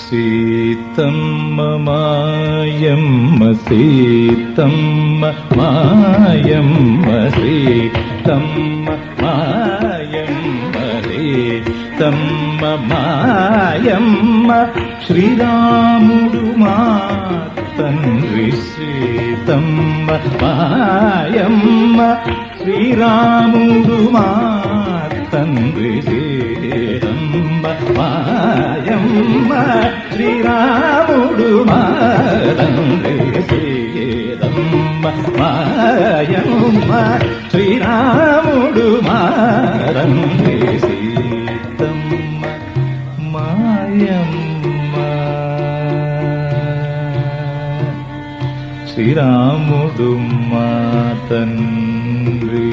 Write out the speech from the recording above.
సీతమ్మ మాయమ్మ సీతమ్మ మాయమ్మ సీతమ్మ మాయమ్మ సీతమ్మ మాయమ్మ శ్రీరాముడు మా తండ్రి సీతమ్మ మాయమ్మ శ్రీరాముడు మా తండ్రి సీతమ్మ మాయమ్మ శ్రీరాముడు మా తండ్రి సీతమ్మ మాయమ్మ శ్రీరాముడు మా తండ్రి సీతమ్మ మాయమ్మ శ్రీరాముడు మా తండ్రి